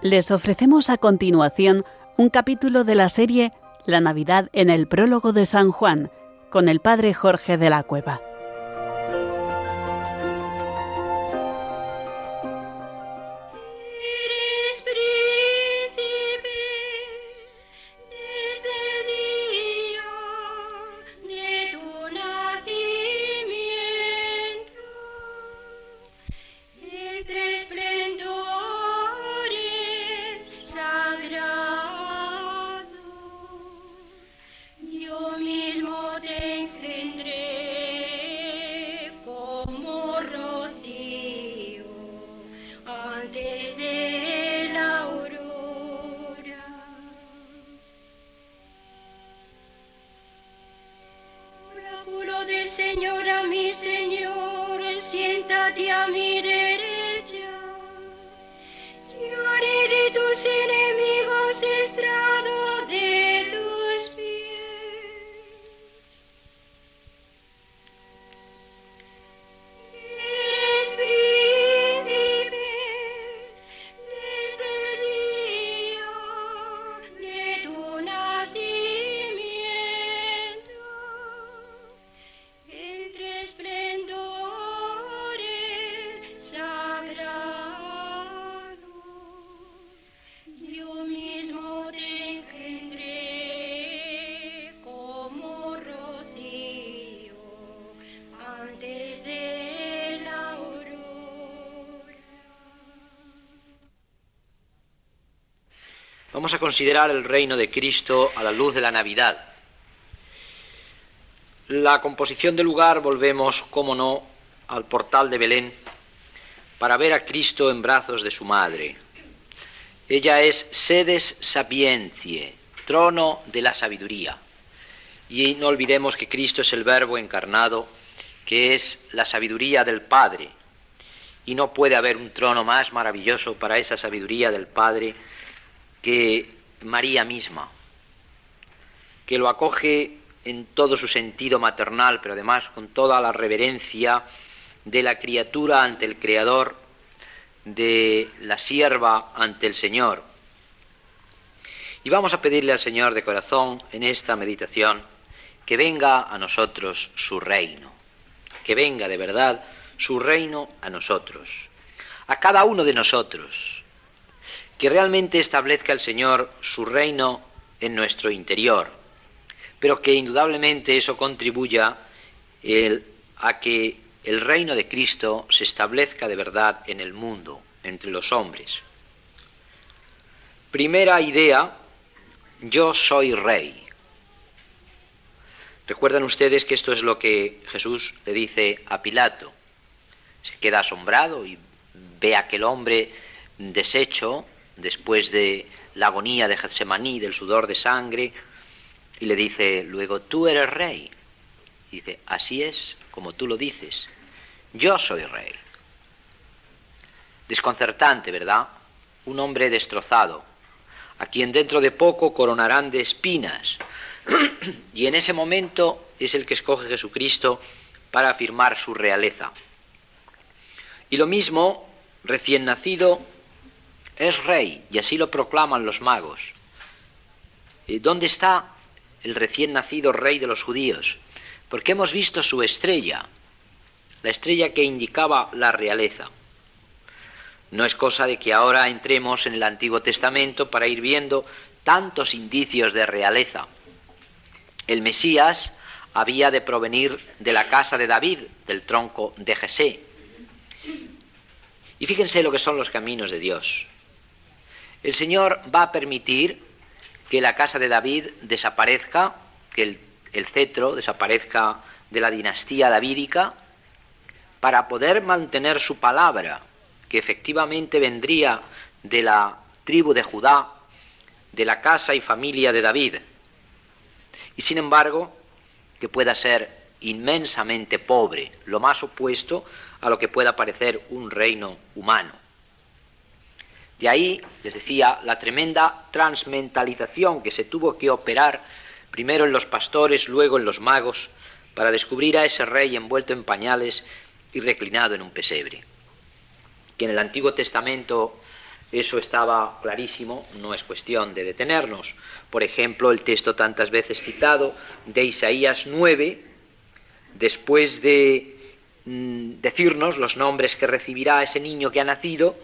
Les ofrecemos a continuación un capítulo de la serie La Navidad en el prólogo de San Juan, con el padre Jorge de la Cueva. Señora, mi Señor, siéntate a mi derecha. Yo haré de tus enemigos estrado de tus pies. Eres príncipe desde el día de tu nacimiento. Entre esplendores sagrados, yo mismo te engendré como rocío antes de la aurora. Vamos a considerar el reino de Cristo a la luz de la Navidad. La composición del lugar, volvemos, cómo no, al portal de Belén, para ver a Cristo en brazos de su madre. Ella es sedes sapientiae, trono de la sabiduría. Y no olvidemos que Cristo es el Verbo encarnado, que es la sabiduría del Padre. Y no puede haber un trono más maravilloso para esa sabiduría del Padre que María misma, que lo acoge en todo su sentido maternal, pero además con toda la reverencia de la criatura ante el Creador, de la sierva ante el Señor. Y vamos a pedirle al Señor de corazón en esta meditación que venga a nosotros su reino, que venga de verdad su reino a nosotros, a cada uno de nosotros, que realmente establezca el Señor su reino en nuestro interior, pero que indudablemente eso contribuya a que el reino de Cristo se establezca de verdad en el mundo, entre los hombres. Primera idea, yo soy rey. Recuerdan ustedes que esto es lo que Jesús le dice a Pilato. Se queda asombrado y ve a aquel hombre deshecho después de la agonía de Getsemaní, del sudor de sangre, y le dice luego, tú eres rey. Y dice, así es, como tú lo dices, yo soy rey. Desconcertante, ¿verdad? Un hombre destrozado, a quien dentro de poco coronarán de espinas. Y en ese momento es el que escoge Jesucristo para afirmar su realeza. Y lo mismo, recién nacido, es rey, y así lo proclaman los magos. ¿Dónde está el recién nacido rey de los judíos? Porque hemos visto su estrella, la estrella que indicaba la realeza. No es cosa de que ahora entremos en el Antiguo Testamento para ir viendo tantos indicios de realeza. El Mesías había de provenir de la casa de David, del tronco de Jesé. Y fíjense lo que son los caminos de Dios. El Señor va a permitir que la casa de David desaparezca, que el cetro desaparezca de la dinastía davídica, para poder mantener su palabra, que efectivamente vendría de la tribu de Judá, de la casa y familia de David. Y sin embargo, que pueda ser inmensamente pobre, lo más opuesto a lo que pueda parecer un reino humano. De ahí, les decía, la tremenda transmentalización que se tuvo que operar primero en los pastores, luego en los magos, para descubrir a ese rey envuelto en pañales y reclinado en un pesebre, que en el Antiguo Testamento Eso estaba clarísimo, no es cuestión de detenernos. Por ejemplo, el texto tantas veces citado de Isaías 9, después de decirnos los nombres que recibirá ese niño que ha nacido,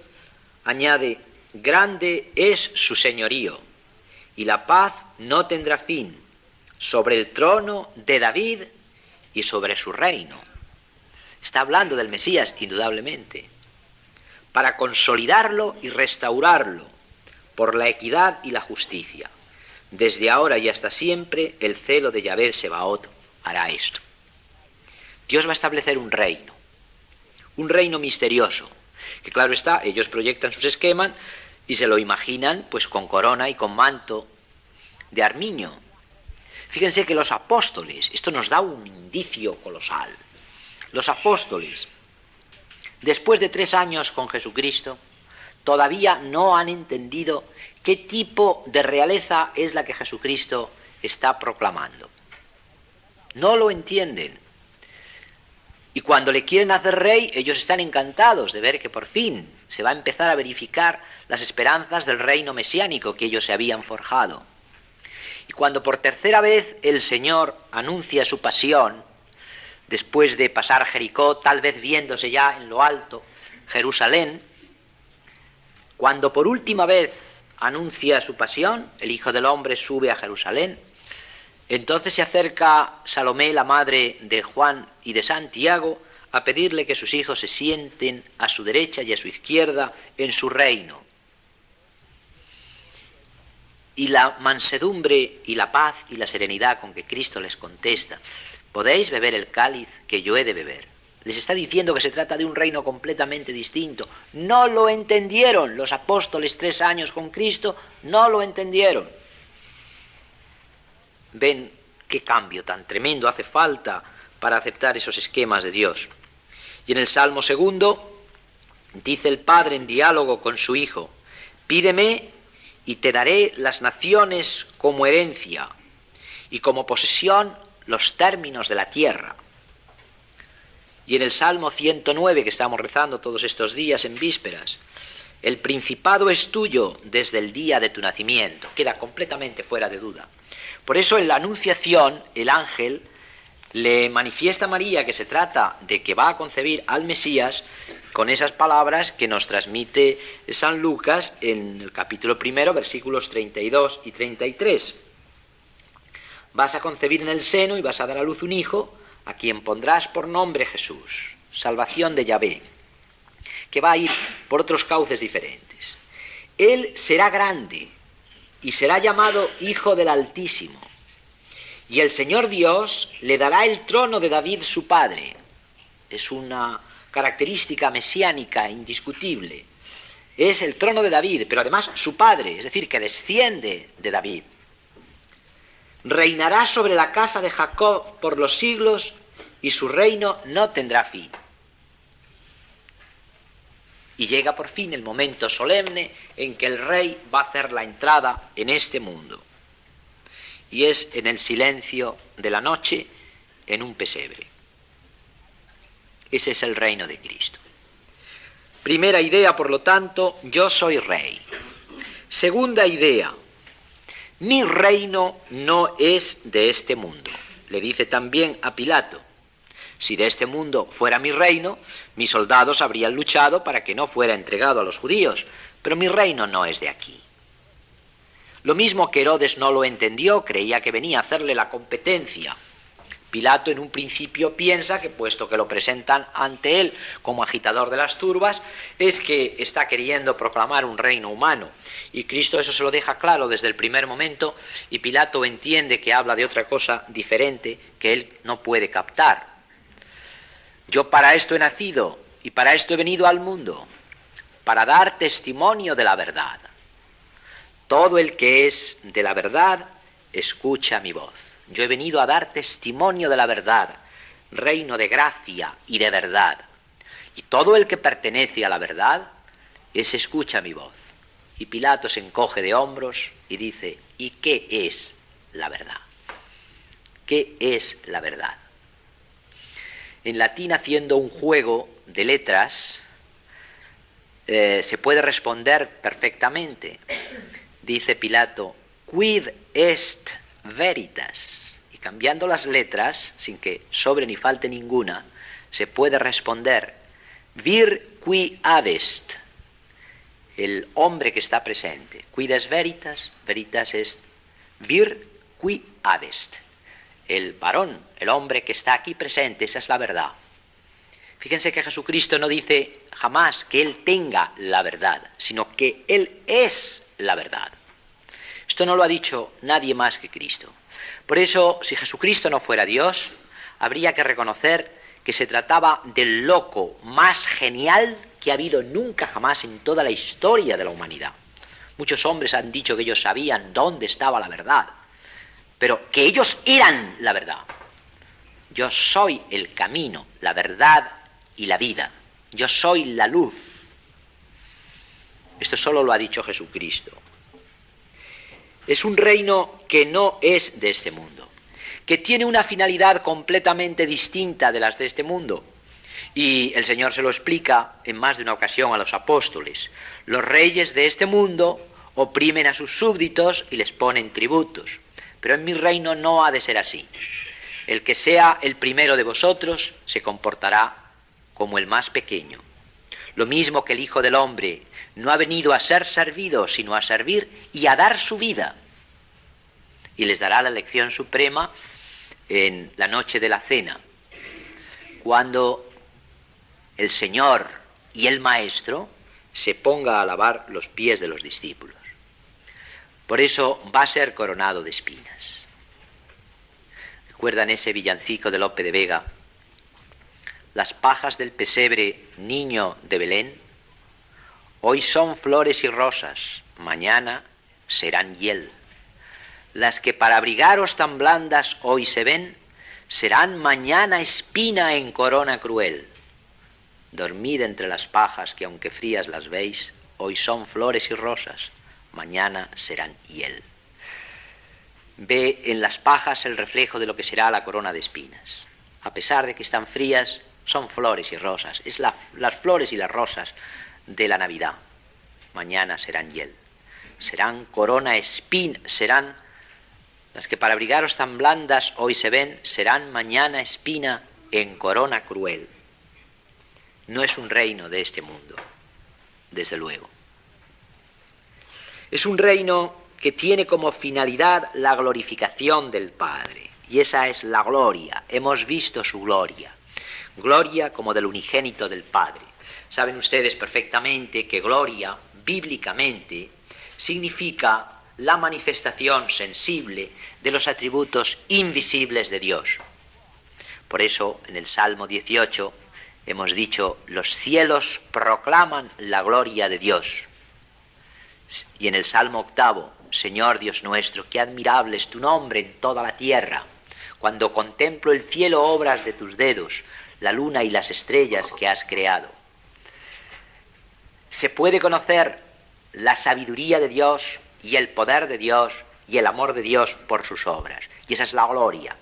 añade: grande es su señorío, y la paz no tendrá fin, sobre el trono de David y sobre su reino. Está hablando del Mesías, indudablemente, para consolidarlo y restaurarlo por la equidad y la justicia. Desde ahora y hasta siempre, el celo de Yahvé Sebaot hará esto. Dios va a establecer un reino misterioso, que claro está, ellos proyectan sus esquemas y se lo imaginan pues con corona y con manto de armiño. Fíjense que los apóstoles, esto nos da un indicio colosal, los apóstoles, después de 3 años con Jesucristo, todavía no han entendido qué tipo de realeza es la que Jesucristo está proclamando. No lo entienden. Y cuando le quieren hacer rey, ellos están encantados de ver que por fin se va a empezar a verificar las esperanzas del reino mesiánico que ellos se habían forjado. Y cuando por 3ª vez el Señor anuncia su pasión, después de pasar Jericó, tal vez viéndose ya en lo alto Jerusalén, cuando por última vez anuncia su pasión, el Hijo del Hombre sube a Jerusalén, entonces se acerca Salomé, la madre de Juan y de Santiago, a pedirle que sus hijos se sienten a su derecha y a su izquierda en su reino. Y la mansedumbre y la paz y la serenidad con que Cristo les contesta: podéis beber el cáliz que yo he de beber. Les está diciendo que se trata de un reino completamente distinto. No lo entendieron los apóstoles 3 años con Cristo, no lo entendieron. Ven qué cambio tan tremendo hace falta para aceptar esos esquemas de Dios. Y en el Salmo 2 dice el Padre en diálogo con su Hijo: pídeme y te daré las naciones como herencia y como posesión los términos de la tierra. Y en el Salmo 109 que estamos rezando todos estos días en vísperas: el principado es tuyo desde el día de tu nacimiento. Queda completamente fuera de duda. Por eso en la Anunciación el ángel le manifiesta a María que se trata de que va a concebir al Mesías con esas palabras que nos transmite San Lucas en el capítulo 1, versículos 32 y 33. Vas a concebir en el seno y vas a dar a luz un hijo, a quien pondrás por nombre Jesús, salvación de Yahvé, que va a ir por otros cauces diferentes. Él será grande y será llamado Hijo del Altísimo, y el Señor Dios le dará el trono de David su padre. Es una característica mesiánica indiscutible. Es el trono de David, pero además su padre, es decir, que desciende de David. Reinará sobre la casa de Jacob por los siglos, y su reino no tendrá fin. Y llega por fin el momento solemne en que el rey va a hacer la entrada en este mundo. Y es en el silencio de la noche, en un pesebre. Ese es el reino de Cristo. Primera idea, por lo tanto: yo soy rey. Segunda idea: mi reino no es de este mundo. Le dice también a Pilato: si de este mundo fuera mi reino, mis soldados habrían luchado para que no fuera entregado a los judíos, pero mi reino no es de aquí. Lo mismo que Herodes no lo entendió, creía que venía a hacerle la competencia. Pilato en un principio piensa que, puesto que lo presentan ante él como agitador de las turbas, es que está queriendo proclamar un reino humano. Y Cristo eso se lo deja claro desde el primer momento, y Pilato entiende que habla de otra cosa diferente que él no puede captar. Yo para esto he nacido y para esto he venido al mundo, para dar testimonio de la verdad. Todo el que es de la verdad, escucha mi voz. Yo he venido a dar testimonio de la verdad, reino de gracia y de verdad. Y todo el que pertenece a la verdad, ese escucha mi voz. Y Pilato se encoge de hombros y dice: ¿y qué es la verdad? ¿Qué es la verdad? En latín, haciendo un juego de letras, se puede responder perfectamente. Dice Pilato, quid est veritas. Y cambiando las letras, sin que sobre ni falte ninguna, se puede responder, vir qui adest, el hombre que está presente. Quid est veritas, veritas es vir qui adest, el varón, el hombre que está aquí presente, esa es la verdad. Fíjense que Jesucristo no dice jamás que Él tenga la verdad, sino que Él es la verdad. Esto no lo ha dicho nadie más que Cristo. Por eso, si Jesucristo no fuera Dios, habría que reconocer que se trataba del loco más genial que ha habido nunca jamás en toda la historia de la humanidad. Muchos hombres han dicho que ellos sabían dónde estaba la verdad, pero que ellos eran la verdad. Yo soy el camino, la verdad y la vida. Yo soy la luz. Esto solo lo ha dicho Jesucristo. Es un reino que no es de este mundo, que tiene una finalidad completamente distinta de las de este mundo. Y el Señor se lo explica en más de una ocasión a los apóstoles. Los reyes de este mundo oprimen a sus súbditos y les ponen tributos. Pero en mi reino no ha de ser así. El que sea el primero de vosotros se comportará como el más pequeño. Lo mismo que el Hijo del Hombre no ha venido a ser servido, sino a servir y a dar su vida. Y les dará la lección suprema en la noche de la cena, cuando el Señor y el Maestro se ponga a lavar los pies de los discípulos. Por eso va a ser coronado de espinas. ¿Recuerdan ese villancico de Lope de Vega? Las pajas del pesebre, niño de Belén, hoy son flores y rosas, mañana serán hiel. Las que para abrigaros tan blandas hoy se ven, serán mañana espina en corona cruel. Dormid entre las pajas que aunque frías las veis, hoy son flores y rosas, mañana serán hiel. Ve en las pajas el reflejo de lo que será la corona de espinas. A pesar de que están frías, son flores y rosas. Es las flores y las rosas de la Navidad. Mañana serán hiel. Serán corona espina, serán las que para abrigaros tan blandas hoy se ven, serán mañana espina en corona cruel. No es un reino de este mundo, desde luego. Es un reino que tiene como finalidad la glorificación del Padre. Y esa es la gloria. Hemos visto su gloria. Gloria como del unigénito del Padre. Saben ustedes perfectamente que gloria, bíblicamente, significa la manifestación sensible de los atributos invisibles de Dios. Por eso, en el Salmo 18, hemos dicho, los cielos proclaman la gloria de Dios. Y en el Salmo 8, Señor Dios nuestro, qué admirable es tu nombre en toda la tierra. Cuando contemplo el cielo, obras de tus dedos, la luna y las estrellas que has creado. Se puede conocer la sabiduría de Dios y el poder de Dios y el amor de Dios por sus obras. Y esa es la gloria.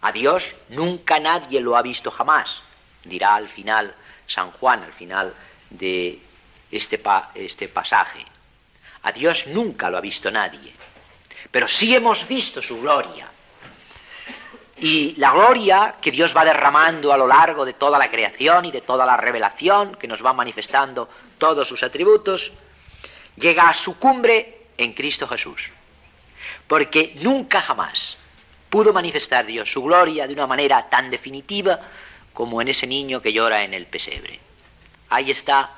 A Dios nunca nadie lo ha visto jamás, dirá al final San Juan, al final de este pasaje. A Dios nunca lo ha visto nadie, pero sí hemos visto su gloria. Y la gloria que Dios va derramando a lo largo de toda la creación y de toda la revelación, que nos va manifestando todos sus atributos, llega a su cumbre en Cristo Jesús. Porque nunca jamás pudo manifestar Dios su gloria de una manera tan definitiva como en ese niño que llora en el pesebre. Ahí está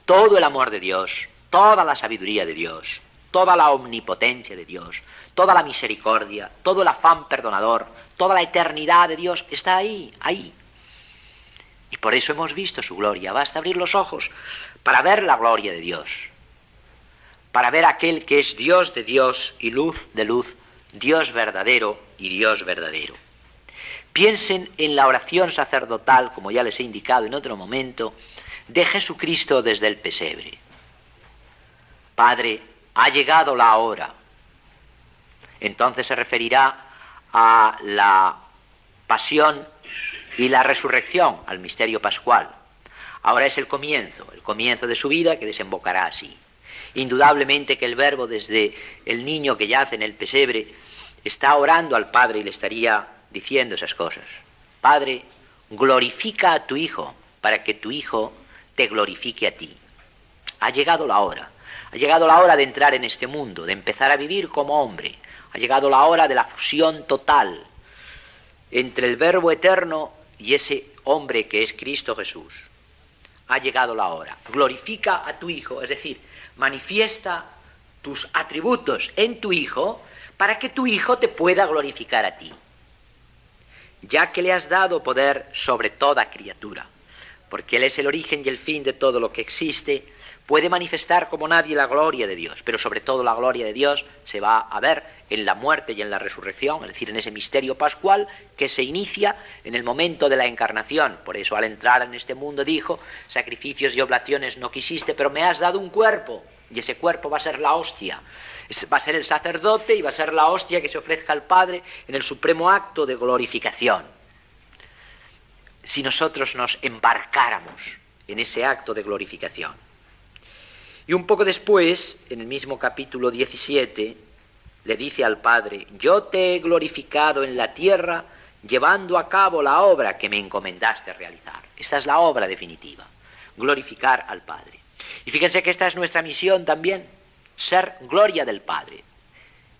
todo el amor de Dios, toda la sabiduría de Dios, toda la omnipotencia de Dios, toda la misericordia, todo el afán perdonador, toda la eternidad de Dios está ahí, ahí. Y por eso hemos visto su gloria. Basta abrir los ojos para ver la gloria de Dios, para ver aquel que es Dios de Dios y luz de luz, Dios verdadero y Dios verdadero. Piensen en la oración sacerdotal, como ya les he indicado en otro momento, de Jesucristo desde el pesebre. Padre, ha llegado la hora. Entonces se referirá a la pasión y la resurrección, al misterio pascual. Ahora es el comienzo de su vida que desembocará así. Indudablemente que el Verbo, desde el niño que yace en el pesebre, está orando al Padre y le estaría diciendo esas cosas. Padre, glorifica a tu Hijo para que tu Hijo te glorifique a ti. Ha llegado la hora de entrar en este mundo, de empezar a vivir como hombre. Ha llegado la hora de la fusión total entre el Verbo eterno y ese hombre que es Cristo Jesús. Ha llegado la hora. Glorifica a tu Hijo, es decir, manifiesta tus atributos en tu Hijo para que tu Hijo te pueda glorificar a ti. Ya que le has dado poder sobre toda criatura, porque Él es el origen y el fin de todo lo que existe, puede manifestar como nadie la gloria de Dios, pero sobre todo la gloria de Dios se va a ver en la muerte y en la resurrección, es decir, en ese misterio pascual que se inicia en el momento de la encarnación. Por eso al entrar en este mundo dijo, sacrificios y oblaciones no quisiste, pero me has dado un cuerpo, y ese cuerpo va a ser la hostia. Va a ser el sacerdote y va a ser la hostia que se ofrezca al Padre en el supremo acto de glorificación. Si nosotros nos embarcáramos en ese acto de glorificación. Y un poco después, en el mismo capítulo 17, le dice al Padre, yo te he glorificado en la tierra llevando a cabo la obra que me encomendaste realizar. Esta es la obra definitiva, glorificar al Padre. Y fíjense que esta es nuestra misión también, ser gloria del Padre,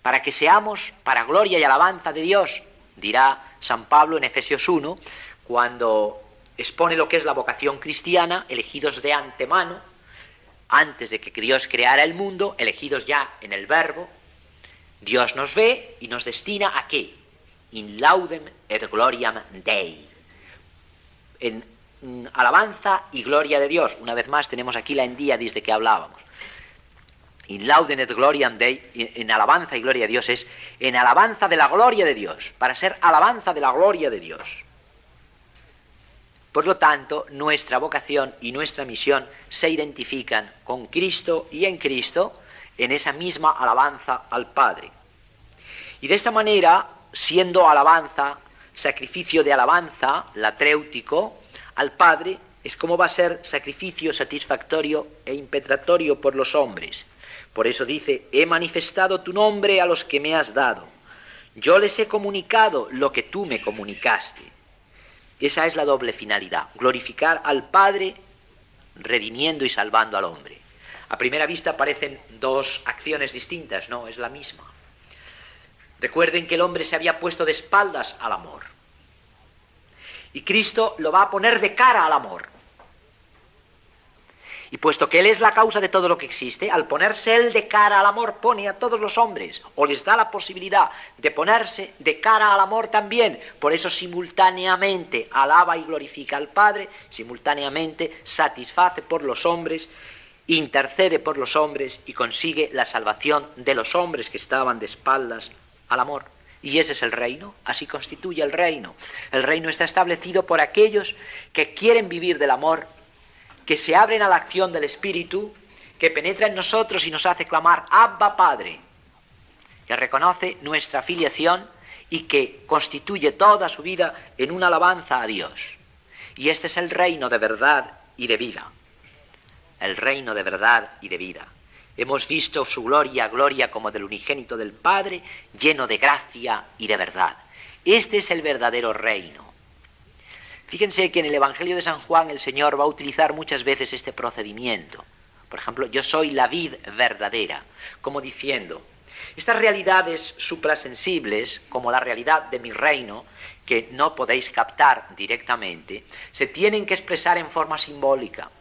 para que seamos para gloria y alabanza de Dios, dirá San Pablo en Efesios 1, cuando expone lo que es la vocación cristiana, elegidos de antemano, antes de que Dios creara el mundo, elegidos ya en el Verbo. Dios nos ve y nos destina ¿a qué? In laudem et gloriam Dei. En alabanza y gloria de Dios. Una vez más tenemos aquí la endiadis de que hablábamos. In laudem et gloriam Dei, en alabanza y gloria de Dios, es en alabanza de la gloria de Dios, para ser alabanza de la gloria de Dios. Por lo tanto, nuestra vocación y nuestra misión se identifican con Cristo y en Cristo en esa misma alabanza al Padre. Y de esta manera, siendo alabanza, sacrificio de alabanza, latréutico, al Padre, es como va a ser sacrificio satisfactorio e impetratorio por los hombres. Por eso dice, he manifestado tu nombre a los que me has dado. Yo les he comunicado lo que tú me comunicaste. Esa es la doble finalidad, glorificar al Padre, redimiendo y salvando al hombre. A primera vista parecen dos acciones distintas, no, es la misma. Recuerden que el hombre se había puesto de espaldas al amor. Y Cristo lo va a poner de cara al amor. Y puesto que Él es la causa de todo lo que existe, al ponerse Él de cara al amor, pone a todos los hombres, o les da la posibilidad de ponerse de cara al amor también. Por eso simultáneamente alaba y glorifica al Padre, simultáneamente satisface por los hombres, intercede por los hombres y consigue la salvación de los hombres que estaban de espaldas al amor. Y ese es el reino, así constituye el reino. El reino está establecido por aquellos que quieren vivir del amor, que se abren a la acción del Espíritu, que penetra en nosotros y nos hace clamar Abba Padre, que reconoce nuestra filiación y que constituye toda su vida en una alabanza a Dios. Y este es el reino de verdad y de vida. El reino de verdad y de vida. Hemos visto su gloria, gloria como del unigénito del Padre, lleno de gracia y de verdad. Este es el verdadero reino. Fíjense que en el Evangelio de San Juan el Señor va a utilizar muchas veces este procedimiento. Por ejemplo, yo soy la vid verdadera, como diciendo, estas realidades suprasensibles, como la realidad de mi reino, que no podéis captar directamente, se tienen que expresar en forma simbólica.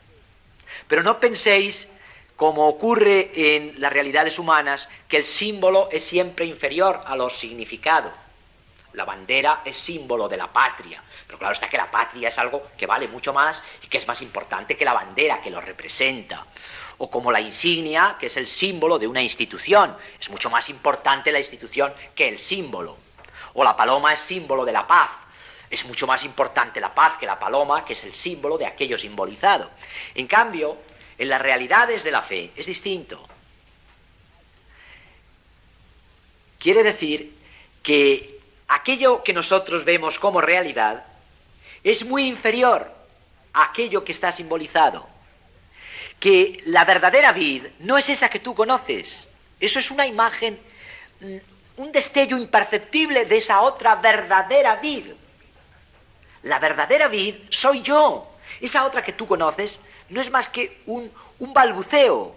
Pero no penséis, como ocurre en las realidades humanas, que el símbolo es siempre inferior a los significados. La bandera es símbolo de la patria, pero claro está que la patria es algo que vale mucho más y que es más importante que la bandera que lo representa. O como la insignia, que es el símbolo de una institución, es mucho más importante la institución que el símbolo. O la paloma es símbolo de la paz, es mucho más importante la paz que la paloma, que es el símbolo de aquello simbolizado. En cambio, en las realidades de la fe es distinto. Quiere decir que aquello que nosotros vemos como realidad es muy inferior aquello que está simbolizado. Que la verdadera vid no es esa que tú conoces. Eso es una imagen, un destello imperceptible de esa otra verdadera vid. La verdadera vid soy yo. Esa otra que tú conoces no es más que un balbuceo.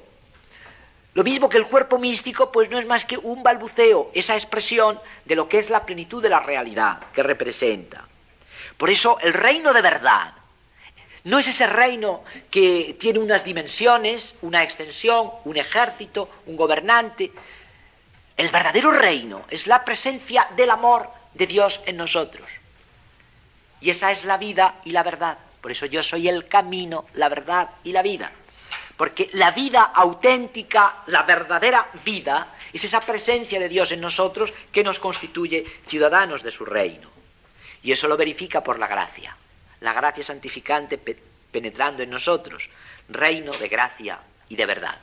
Lo mismo que el cuerpo místico, pues no es más que un balbuceo, esa expresión de lo que es la plenitud de la realidad que representa. Por eso el reino de verdad no es ese reino que tiene unas dimensiones, una extensión, un ejército, un gobernante. El verdadero reino es la presencia del amor de Dios en nosotros. Y esa es la vida y la verdad. Por eso yo soy el camino, la verdad y la vida. Porque la vida auténtica, la verdadera vida, es esa presencia de Dios en nosotros que nos constituye ciudadanos de su reino. Y eso lo verifica por la gracia santificante penetrando en nosotros, reino de gracia y de verdad.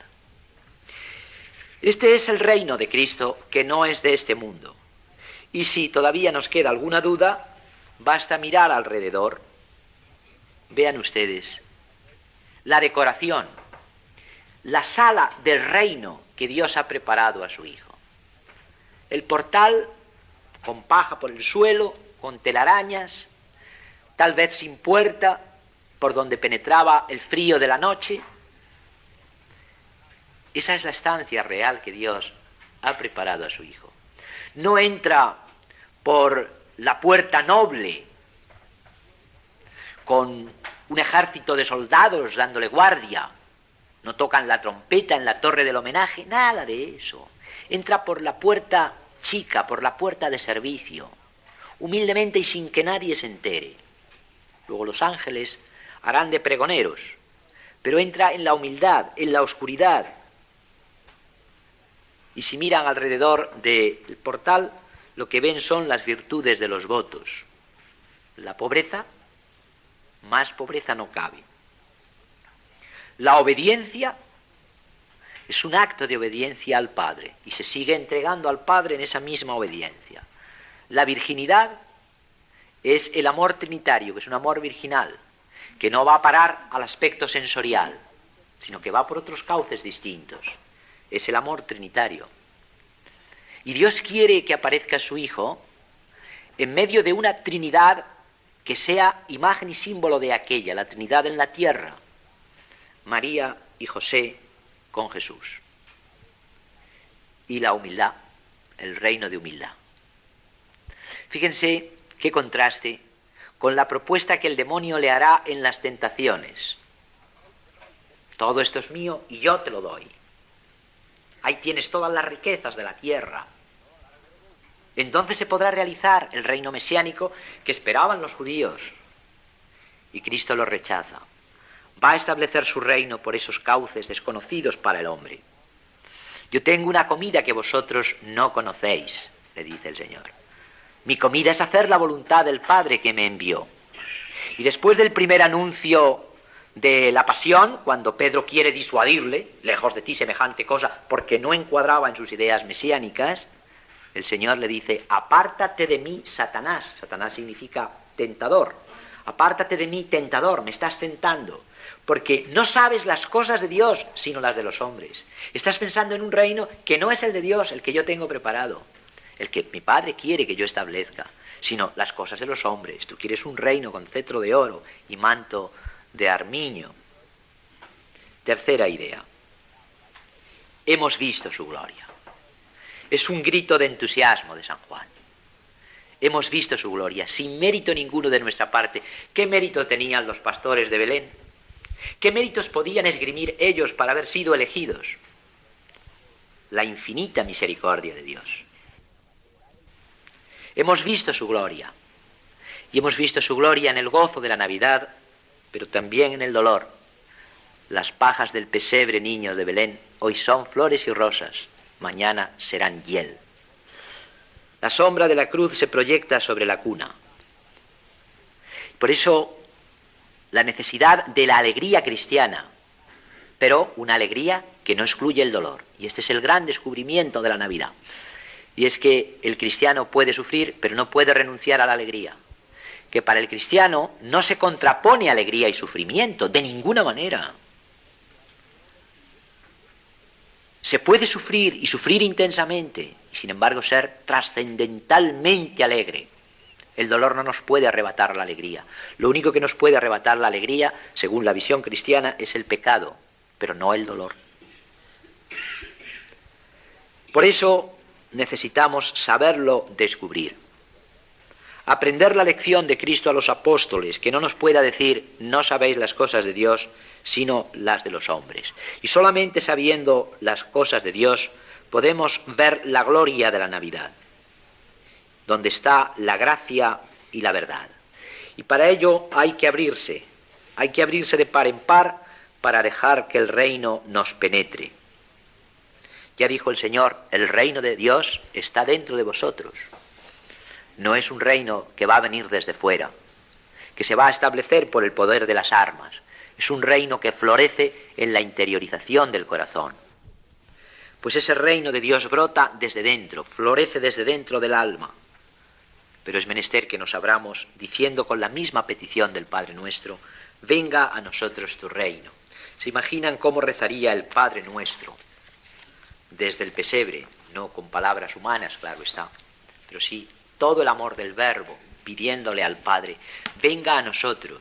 Este es el reino de Cristo que no es de este mundo. Y si todavía nos queda alguna duda, basta mirar alrededor. Vean ustedes la decoración, la sala del reino que Dios ha preparado a su Hijo. El portal con paja por el suelo, con telarañas, tal vez sin puerta, por donde penetraba el frío de la noche. Esa es la estancia real que Dios ha preparado a su Hijo. No entra por la puerta noble, con un ejército de soldados dándole guardia. No tocan la trompeta en la torre del homenaje, nada de eso. Entra por la puerta chica, por la puerta de servicio, humildemente y sin que nadie se entere. Luego los ángeles harán de pregoneros, pero entra en la humildad, en la oscuridad. Y si miran alrededor del portal, lo que ven son las virtudes de los votos. La pobreza, más pobreza no cabe. La obediencia es un acto de obediencia al Padre y se sigue entregando al Padre en esa misma obediencia. La virginidad es el amor trinitario, que es un amor virginal, que no va a parar al aspecto sensorial, sino que va por otros cauces distintos. Es el amor trinitario. Y Dios quiere que aparezca su Hijo en medio de una Trinidad que sea imagen y símbolo de aquella, la Trinidad en la tierra, María y José con Jesús. Y la humildad, el reino de humildad. Fíjense qué contraste con la propuesta que el demonio le hará en las tentaciones. Todo esto es mío y yo te lo doy. Ahí tienes todas las riquezas de la tierra. Entonces se podrá realizar el reino mesiánico que esperaban los judíos. Y Cristo lo rechaza. Va a establecer su reino por esos cauces desconocidos para el hombre. Yo tengo una comida que vosotros no conocéis, le dice el Señor. Mi comida es hacer la voluntad del Padre que me envió. Y después del primer anuncio de la pasión, cuando Pedro quiere disuadirle, lejos de ti semejante cosa, porque no encuadraba en sus ideas mesiánicas, el Señor le dice, apártate de mí, Satanás. Satanás significa tentador. Apártate de mí, tentador, me estás tentando, porque no sabes las cosas de Dios, sino las de los hombres. Estás pensando en un reino que no es el de Dios, el que yo tengo preparado, el que mi Padre quiere que yo establezca, sino las cosas de los hombres. Tú quieres un reino con cetro de oro y manto de armiño. Tercera idea. Hemos visto su gloria. Es un grito de entusiasmo de San Juan. Hemos visto su gloria, sin mérito ninguno de nuestra parte. ¿Qué mérito tenían los pastores de Belén? ¿Qué méritos podían esgrimir ellos para haber sido elegidos? La infinita misericordia de Dios. Hemos visto su gloria. Y hemos visto su gloria en el gozo de la Navidad, pero también en el dolor. Las pajas del pesebre niño de Belén hoy son flores y rosas, mañana serán hiel. La sombra de la cruz se proyecta sobre la cuna. Por eso, la necesidad de la alegría cristiana, pero una alegría que no excluye el dolor. Y este es el gran descubrimiento de la Navidad. Y es que el cristiano puede sufrir, pero no puede renunciar a la alegría. que para el cristiano no se contrapone alegría y sufrimiento, de ninguna manera. Se puede sufrir y sufrir intensamente, y sin embargo ser trascendentalmente alegre. El dolor no nos puede arrebatar la alegría. Lo único que nos puede arrebatar la alegría, según la visión cristiana, es el pecado, pero no el dolor. Por eso necesitamos saberlo descubrir. Aprender la lección de Cristo a los apóstoles, que no nos pueda decir, no sabéis las cosas de Dios, sino las de los hombres. Y solamente sabiendo las cosas de Dios, podemos ver la gloria de la Navidad, donde está la gracia y la verdad. Y para ello hay que abrirse de par en par para dejar que el reino nos penetre. Ya dijo el Señor, el reino de Dios está dentro de vosotros. No es un reino que va a venir desde fuera, que se va a establecer por el poder de las armas. Es un reino que florece en la interiorización del corazón. Pues ese reino de Dios brota desde dentro, florece desde dentro del alma. Pero es menester que nos abramos diciendo con la misma petición del Padre Nuestro, venga a nosotros tu reino. ¿Se imaginan cómo rezaría el Padre Nuestro desde el pesebre? No con palabras humanas, claro está, pero sí todo el amor del Verbo, pidiéndole al Padre, venga a nosotros.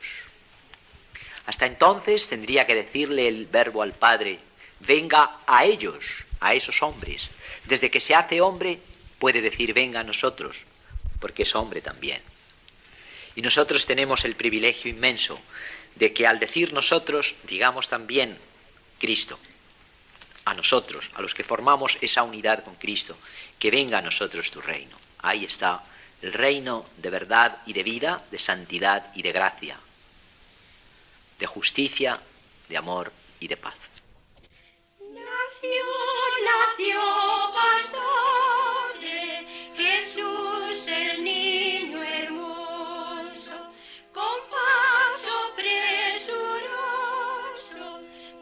Hasta entonces tendría que decirle el Verbo al Padre, venga a ellos, a esos hombres. Desde que se hace hombre, puede decir, venga a nosotros, porque es hombre también. Y nosotros tenemos el privilegio inmenso de que al decir nosotros, digamos también Cristo. A nosotros, a los que formamos esa unidad con Cristo, que venga a nosotros tu reino. Ahí está el reino de verdad y de vida, de santidad y de gracia, de justicia, de amor y de paz. Nació pastores, Jesús el niño hermoso, con paso presuroso,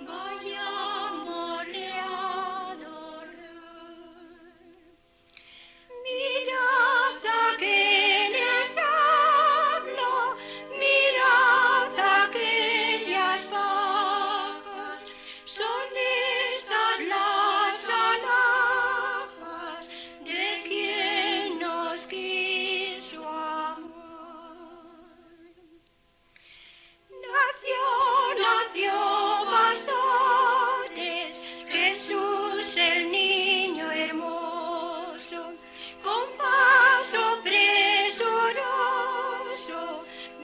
vayámosle a adorar. Mirad aquel establo, mirad aquellas pajas, son estas las alhajas de quien nos quiso amar. Nació pastores, Jesús el niño hermoso, con paso presuroso,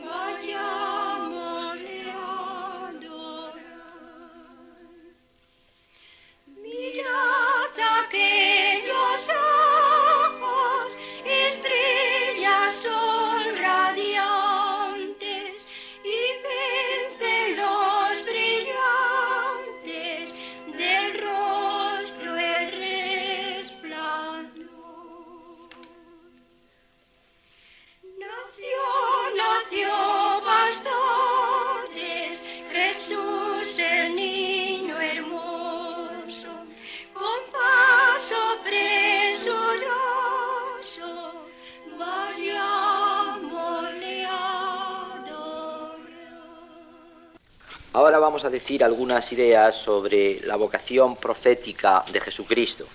vayámosle a adorar. Mirad aquellos ojos, estrellas son radiantes, y vencen los brillantes del rostro el resplandor. Nació pastores, Jesús el niño hermoso, con paso presuroso, vayámosle a adorar. Ahora vamos a decir algunas ideas sobre la vocación profética de Jesucristo.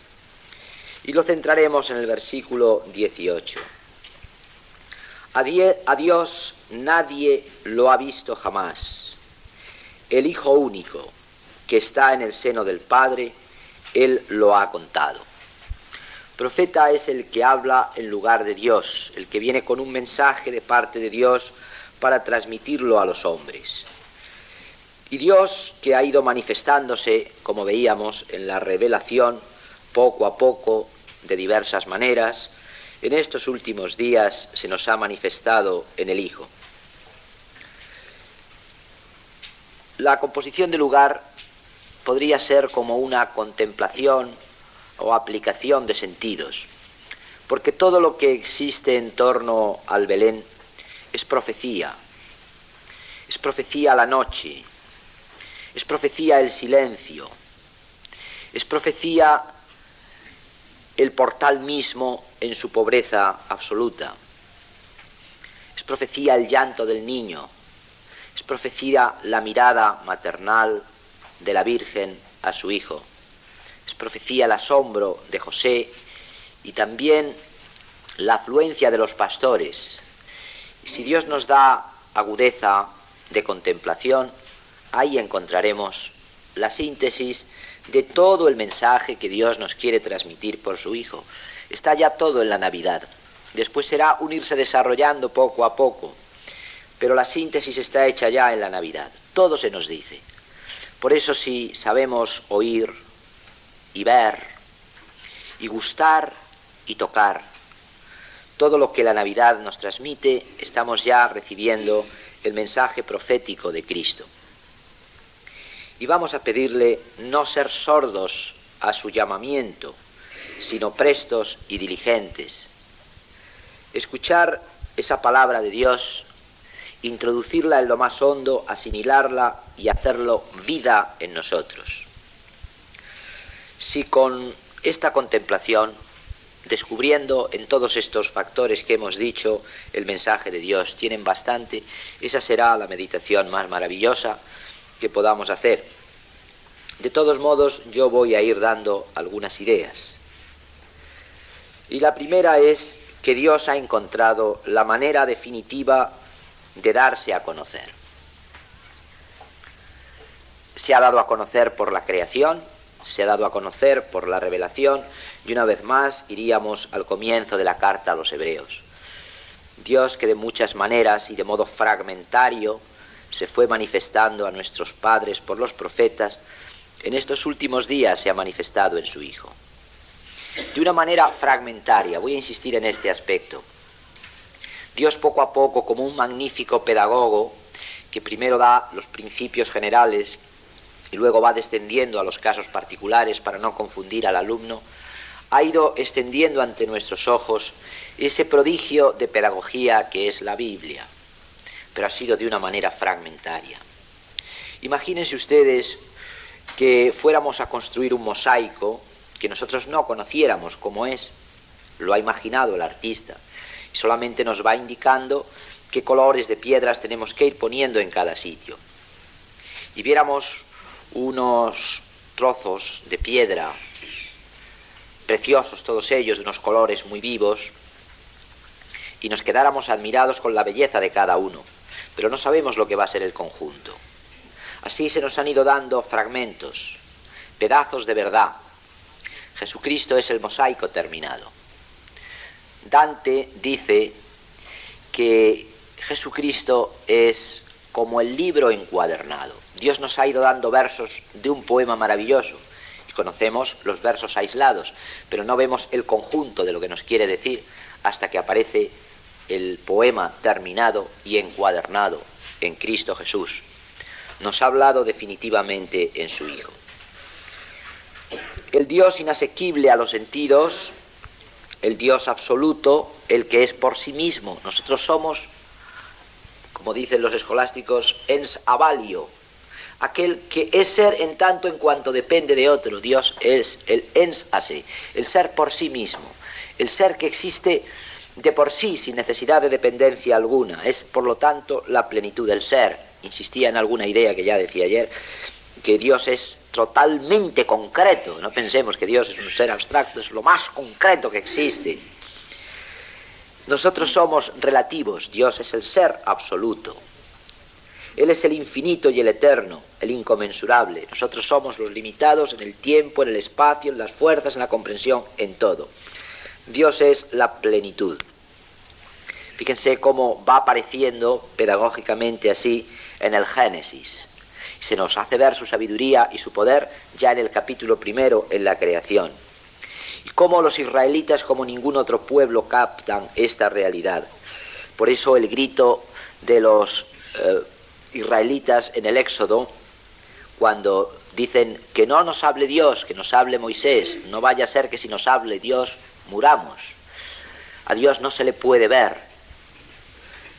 Y lo centraremos en el versículo 18. A Dios nadie lo ha visto jamás. El Hijo único, que está en el seno del Padre, Él lo ha contado. Profeta es el que habla en lugar de Dios, el que viene con un mensaje de parte de Dios para transmitirlo a los hombres. Y Dios, que ha ido manifestándose, como veíamos en la revelación, poco a poco, de diversas maneras, en estos últimos días se nos ha manifestado en el Hijo. La composición del lugar podría ser como una contemplación o aplicación de sentidos, porque todo lo que existe en torno al Belén es profecía la noche, es profecía el silencio, es profecía el portal mismo en su pobreza absoluta, Es profecía el llanto del niño. Es profecía la mirada maternal de la Virgen a su hijo. Es profecía el asombro de José y también la afluencia de los pastores. Y si Dios nos da agudeza de contemplación, ahí encontraremos la síntesis de todo el mensaje que Dios nos quiere transmitir por su Hijo. Está ya todo en la Navidad. Después será un irse desarrollando poco a poco, pero la síntesis está hecha ya en la Navidad. Todo se nos dice. Por eso, si sabemos oír y ver y gustar y tocar todo lo que la Navidad nos transmite, estamos ya recibiendo el mensaje profético de Cristo. Y vamos a pedirle no ser sordos a su llamamiento, sino prestos y diligentes. Escuchar esa palabra de Dios, introducirla en lo más hondo, asimilarla y hacerlo vida en nosotros. Si con esta contemplación, descubriendo en todos estos factores que hemos dicho el mensaje de Dios, tienen bastante, esa será la meditación más maravillosa que podamos hacer. De todos modos, yo voy a ir dando algunas ideas. Y la primera es que Dios ha encontrado la manera definitiva de darse a conocer. Se ha dado a conocer por la creación, se ha dado a conocer por la revelación, y una vez más iríamos al comienzo de la carta a los Hebreos. Dios, que de muchas maneras y de modo fragmentario se fue manifestando a nuestros padres por los profetas, en estos últimos días se ha manifestado en su Hijo. De una manera fragmentaria, voy a insistir en este aspecto. Dios poco a poco, como un magnífico pedagogo, que primero da los principios generales y luego va descendiendo a los casos particulares para no confundir al alumno, ha ido extendiendo ante nuestros ojos ese prodigio de pedagogía que es la Biblia, pero ha sido de una manera fragmentaria. Imagínense ustedes que fuéramos a construir un mosaico que nosotros no conociéramos cómo es, lo ha imaginado el artista, y solamente nos va indicando qué colores de piedras tenemos que ir poniendo en cada sitio. Y viéramos unos trozos de piedra, preciosos todos ellos, de unos colores muy vivos, y nos quedáramos admirados con la belleza de cada uno, pero no sabemos lo que va a ser el conjunto. Así se nos han ido dando fragmentos, pedazos de verdad. Jesucristo es el mosaico terminado. Dante dice que Jesucristo es como el libro encuadernado. Dios nos ha ido dando versos de un poema maravilloso y conocemos los versos aislados, pero no vemos el conjunto de lo que nos quiere decir hasta que aparece el poema terminado y encuadernado en Cristo Jesús. Nos ha hablado definitivamente en su Hijo. El Dios inasequible a los sentidos, el Dios absoluto, el que es por sí mismo. Nosotros somos, como dicen los escolásticos, ens avalio, aquel que es ser en tanto en cuanto depende de otro. Dios es el ens a se, el ser por sí mismo, el ser que existe de por sí sin necesidad de dependencia alguna. Es, por lo tanto, la plenitud del ser. Insistía en alguna idea que ya decía ayer, que Dios es totalmente concreto. No pensemos que Dios es un ser abstracto, es lo más concreto que existe. Nosotros somos relativos, Dios es el ser absoluto. Él es el infinito y el eterno, el inconmensurable. Nosotros somos los limitados en el tiempo, en el espacio, en las fuerzas, en la comprensión, en todo. Dios es la plenitud. Fíjense cómo va apareciendo pedagógicamente así en el Génesis. Se nos hace ver su sabiduría y su poder ya en el capítulo primero, en la creación. Y cómo los israelitas, como ningún otro pueblo, captan esta realidad. Por eso el grito de los israelitas en el Éxodo, cuando dicen que no nos hable Dios, que nos hable Moisés, no vaya a ser que si nos hable Dios, muramos. A Dios no se le puede ver.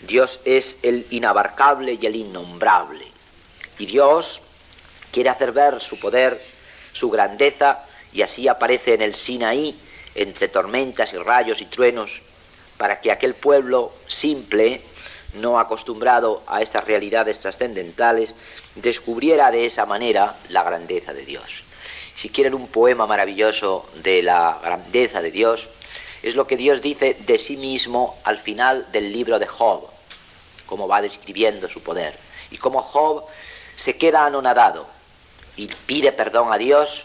Dios es el inabarcable y el innombrable. Y Dios quiere hacer ver su poder, su grandeza, y así aparece en el Sinaí, entre tormentas y rayos y truenos, para que aquel pueblo simple no acostumbrado a estas realidades trascendentales, descubriera de esa manera la grandeza de Dios. Si quieren un poema maravilloso de la grandeza de Dios, es lo que Dios dice de sí mismo al final del libro de Job, cómo va describiendo su poder, y cómo Job se queda anonadado y pide perdón a Dios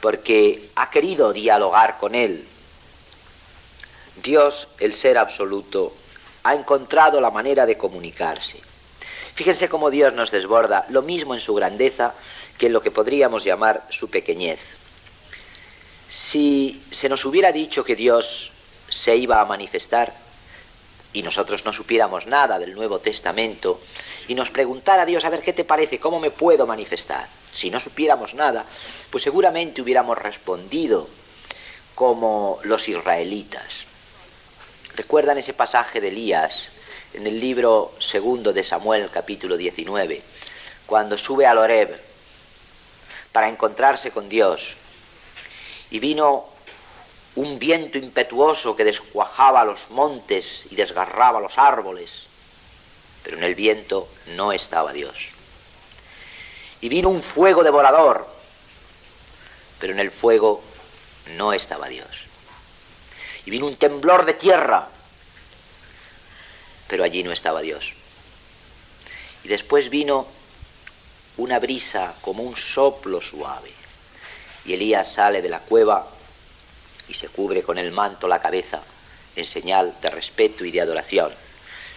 porque ha querido dialogar con él. Dios, el ser absoluto, ha encontrado la manera de comunicarse. Fíjense cómo Dios nos desborda, lo mismo en su grandeza que en lo que podríamos llamar su pequeñez. Si se nos hubiera dicho que Dios se iba a manifestar y nosotros no supiéramos nada del Nuevo Testamento y nos preguntara a Dios, a ver, ¿qué te parece? ¿Cómo me puedo manifestar? Si no supiéramos nada, pues seguramente hubiéramos respondido como los israelitas. ¿Recuerdan ese pasaje de Elías en el libro segundo de Samuel, capítulo 19, cuando sube al Horeb para encontrarse con Dios y vino un viento impetuoso que descuajaba los montes y desgarraba los árboles, pero en el viento no estaba Dios? Y vino un fuego devorador, pero en el fuego no estaba Dios. Y vino un temblor de tierra, pero allí no estaba Dios. Y después vino una brisa como un soplo suave, y Elías sale de la cueva y se cubre con el manto la cabeza en señal de respeto y de adoración.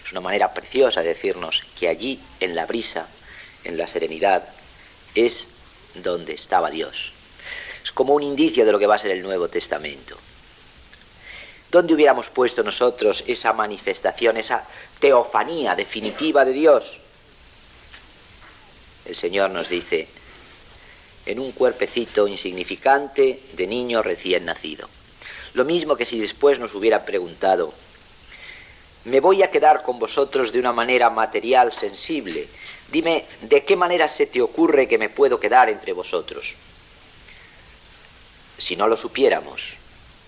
Es una manera preciosa de decirnos que allí, en la brisa, en la serenidad, es donde estaba Dios. Es como un indicio de lo que va a ser el Nuevo Testamento. ¿Dónde hubiéramos puesto nosotros esa manifestación, esa teofanía definitiva de Dios? El Señor nos dice, en un cuerpecito insignificante de niño recién nacido. Lo mismo que si después nos hubiera preguntado, me voy a quedar con vosotros de una manera material, sensible. Dime, ¿de qué manera se te ocurre que me puedo quedar entre vosotros? Si no lo supiéramos,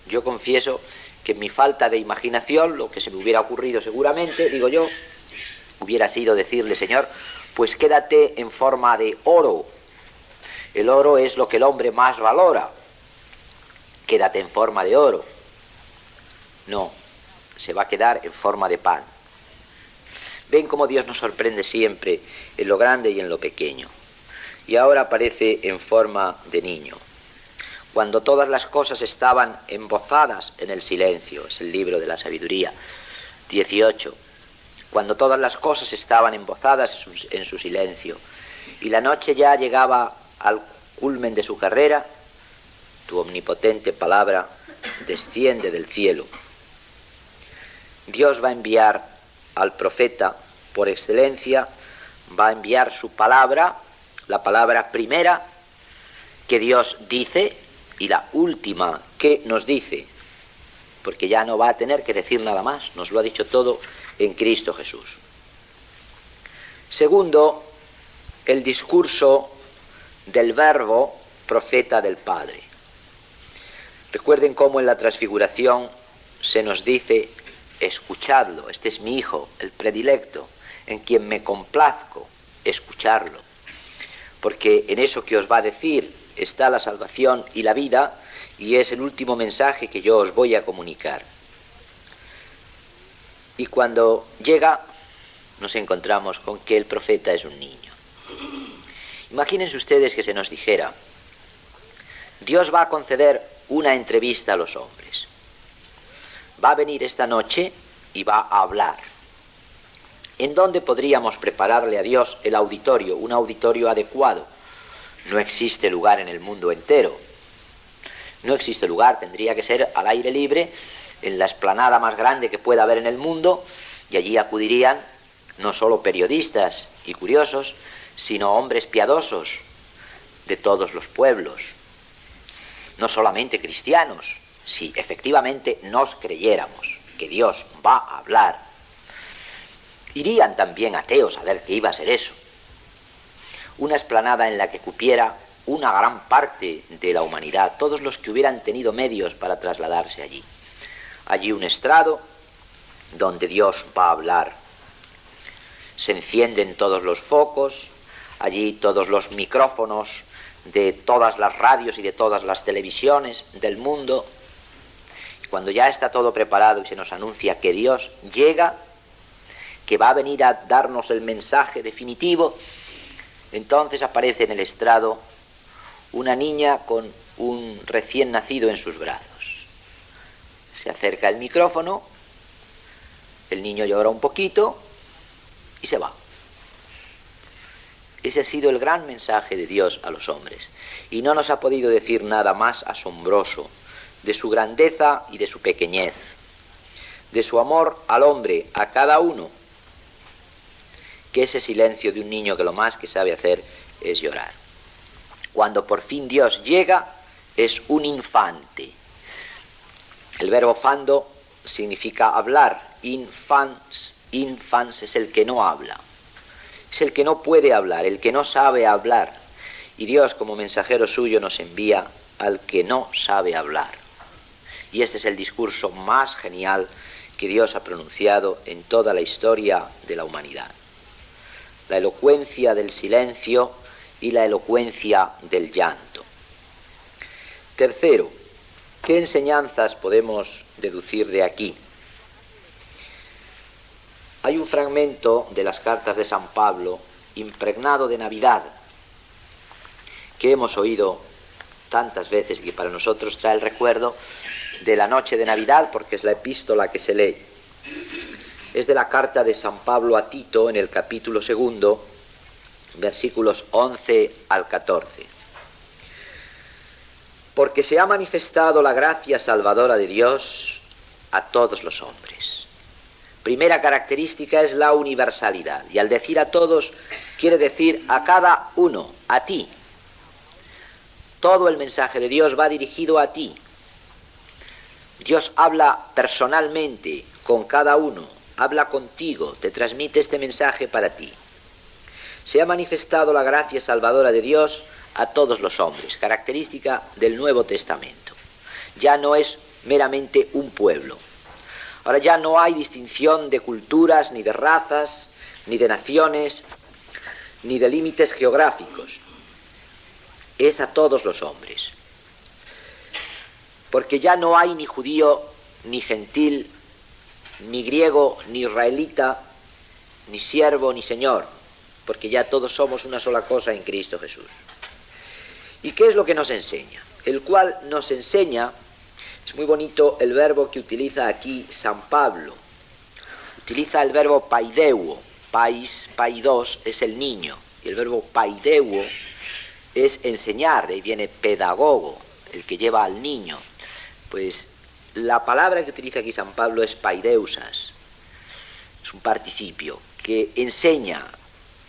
yo confieso que en mi falta de imaginación, lo que se me hubiera ocurrido seguramente, digo yo, hubiera sido decirle, Señor, pues quédate en forma de oro. El oro es lo que el hombre más valora. Quédate en forma de oro. No, se va a quedar en forma de pan. Ven cómo Dios nos sorprende siempre en lo grande y en lo pequeño. Y ahora aparece en forma de niño. Cuando todas las cosas estaban embozadas en el silencio, es el libro de la sabiduría 18. Cuando todas las cosas estaban embozadas en su silencio y la noche ya llegaba al culmen de su carrera, tu omnipotente palabra desciende del cielo. Dios va a enviar al profeta por excelencia, va a enviar su palabra, la palabra primera que Dios dice y la última que nos dice, porque ya no va a tener que decir nada más, nos lo ha dicho todo en Cristo Jesús. Segundo, el discurso del verbo profeta del Padre. Recuerden cómo en la transfiguración se nos dice, escuchadlo, este es mi Hijo, el predilecto, en quien me complazco, escucharlo. Porque en eso que os va a decir está la salvación y la vida, y es el último mensaje que yo os voy a comunicar. Y cuando llega, nos encontramos con que el profeta es un niño. Imagínense ustedes que se nos dijera, Dios va a conceder una entrevista a los hombres. Va a venir esta noche y va a hablar. ¿En dónde podríamos prepararle a Dios el auditorio, un auditorio adecuado? No existe lugar en el mundo entero. No existe lugar, tendría que ser al aire libre, en la explanada más grande que pueda haber en el mundo, y allí acudirían no solo periodistas y curiosos, sino hombres piadosos de todos los pueblos. No solamente cristianos, si efectivamente nos creyéramos que Dios va a hablar. Irían también ateos a ver qué iba a ser eso. Una explanada en la que cupiera una gran parte de la humanidad, todos los que hubieran tenido medios para trasladarse allí. Allí un estrado donde Dios va a hablar. se encienden todos los focos, allí todos los micrófonos de todas las radios y de todas las televisiones del mundo. Y cuando ya está todo preparado y se nos anuncia que Dios llega, que va a venir a darnos el mensaje definitivo, entonces aparece en el estrado una niña con un recién nacido en sus brazos. Se acerca el micrófono, el niño llora un poquito y se va. Ese ha sido el gran mensaje de Dios a los hombres. Y no nos ha podido decir nada más asombroso de su grandeza y de su pequeñez, de su amor al hombre, a cada uno, que ese silencio de un niño que lo más que sabe hacer es llorar. Cuando por fin Dios llega, es un infante. El verbo fando significa hablar. Infans es el que no habla. Es el que no puede hablar, el que no sabe hablar. Y Dios, como mensajero suyo, nos envía al que no sabe hablar. Y este es el discurso más genial que Dios ha pronunciado en toda la historia de la humanidad. La elocuencia del silencio y la elocuencia del llanto. Tercero, ¿qué enseñanzas podemos deducir de aquí? Hay un fragmento de las cartas de San Pablo impregnado de Navidad que hemos oído tantas veces y que para nosotros trae el recuerdo de la noche de Navidad porque es la epístola que se lee. Es de la carta de San Pablo a Tito en el capítulo 2, versículos 11 al 14. Porque se ha manifestado la gracia salvadora de Dios a todos los hombres. Primera característica es la universalidad. Y al decir a todos, quiere decir a cada uno, a ti. Todo el mensaje de Dios va dirigido a ti. Dios habla personalmente con cada uno, habla contigo, te transmite este mensaje para ti. Se ha manifestado la gracia salvadora de Dios a todos los hombres, característica del Nuevo Testamento. Ya no es meramente un pueblo. Ahora ya no hay distinción de culturas, ni de razas, ni de naciones, ni de límites geográficos. Es a todos los hombres. Porque ya no hay ni judío, ni gentil, ni griego, ni israelita, ni siervo, ni señor, porque ya todos somos una sola cosa en Cristo Jesús. ¿Y qué es lo que nos enseña? El cual nos enseña, es muy bonito el verbo que utiliza aquí San Pablo. Utiliza el verbo paideuo, paidos es el niño, y el verbo paideuo es enseñar, de ahí viene pedagogo, el que lleva al niño. Pues la palabra que utiliza aquí San Pablo es paideusas, es un participio que enseña,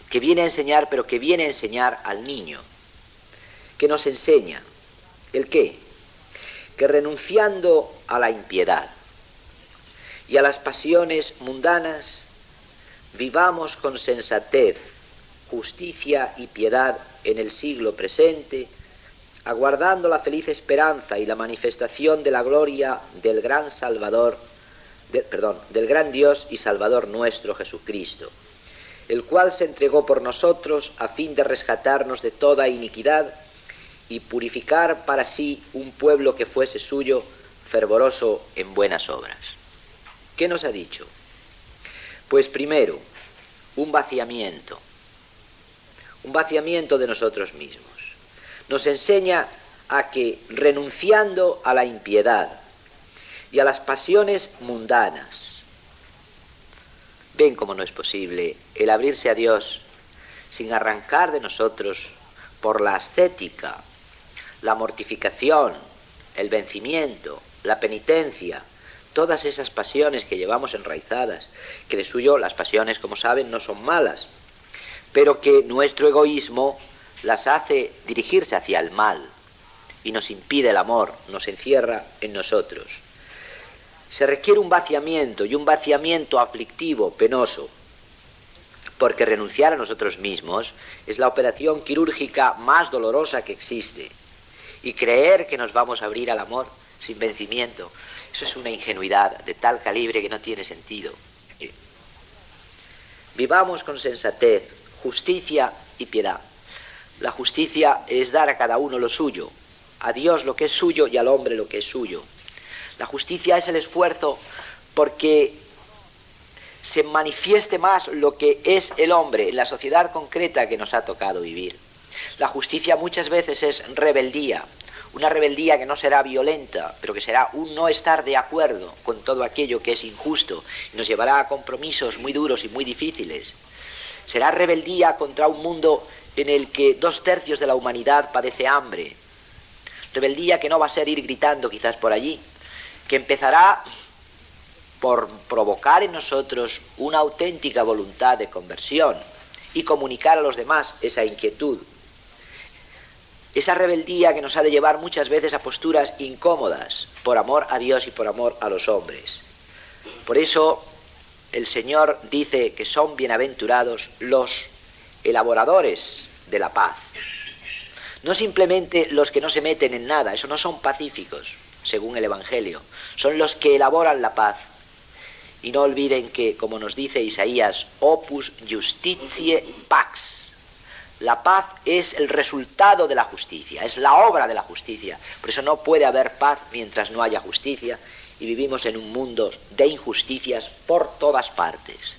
que viene a enseñar, pero que viene a enseñar al niño, que nos enseña, ¿el qué? Que renunciando a la impiedad y a las pasiones mundanas, vivamos con sensatez, justicia y piedad en el siglo presente, aguardando la feliz esperanza y la manifestación de la gloria del gran Salvador, del gran Dios y Salvador nuestro Jesucristo, el cual se entregó por nosotros a fin de rescatarnos de toda iniquidad y purificar para sí un pueblo que fuese suyo, fervoroso en buenas obras. ¿Qué nos ha dicho? Pues primero, un vaciamiento de nosotros mismos. Nos enseña a que renunciando a la impiedad y a las pasiones mundanas, ven cómo no es posible el abrirse a Dios sin arrancar de nosotros por la ascética, la mortificación, el vencimiento, la penitencia, todas esas pasiones que llevamos enraizadas, que de suyo las pasiones, como saben, no son malas, pero que nuestro egoísmo las hace dirigirse hacia el mal y nos impide el amor, nos encierra en nosotros. Se requiere un vaciamiento, y un vaciamiento aflictivo, penoso, porque renunciar a nosotros mismos es la operación quirúrgica más dolorosa que existe, y creer que nos vamos a abrir al amor sin vencimiento, eso es una ingenuidad de tal calibre que no tiene sentido. Vivamos con sensatez, justicia y piedad. La justicia es dar a cada uno lo suyo, a Dios lo que es suyo y al hombre lo que es suyo. La justicia es el esfuerzo porque se manifieste más lo que es el hombre en la sociedad concreta que nos ha tocado vivir. La justicia muchas veces es rebeldía, una rebeldía que no será violenta, pero que será un no estar de acuerdo con todo aquello que es injusto y nos llevará a compromisos muy duros y muy difíciles. Será rebeldía contra un mundo en el que 2/3 de la humanidad padece hambre. Rebeldía que no va a ser ir gritando quizás por allí, que empezará por provocar en nosotros una auténtica voluntad de conversión y comunicar a los demás esa inquietud. Esa rebeldía que nos ha de llevar muchas veces a posturas incómodas, por amor a Dios y por amor a los hombres. Por eso el Señor dice que son bienaventurados los elaboradores de la paz. No simplemente los que no se meten en nada, eso no son pacíficos, según el Evangelio. Son los que elaboran la paz. Y no olviden que, como nos dice Isaías, opus justitiae pax. La paz es el resultado de la justicia, es la obra de la justicia. Por eso no puede haber paz mientras no haya justicia, y vivimos en un mundo de injusticias por todas partes.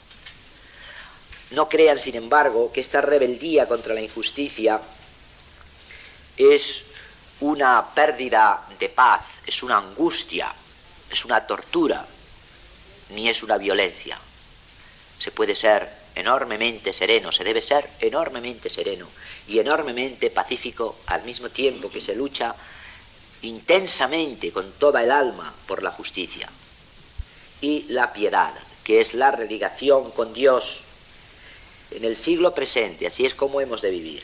No crean, sin embargo, que esta rebeldía contra la injusticia es una pérdida de paz, es una angustia, es una tortura, ni es una violencia. Se puede ser enormemente sereno, se debe ser enormemente sereno y enormemente pacífico al mismo tiempo que se lucha intensamente con toda el alma por la justicia. Y la piedad, que es la religación con Dios en el siglo presente, así es como hemos de vivir,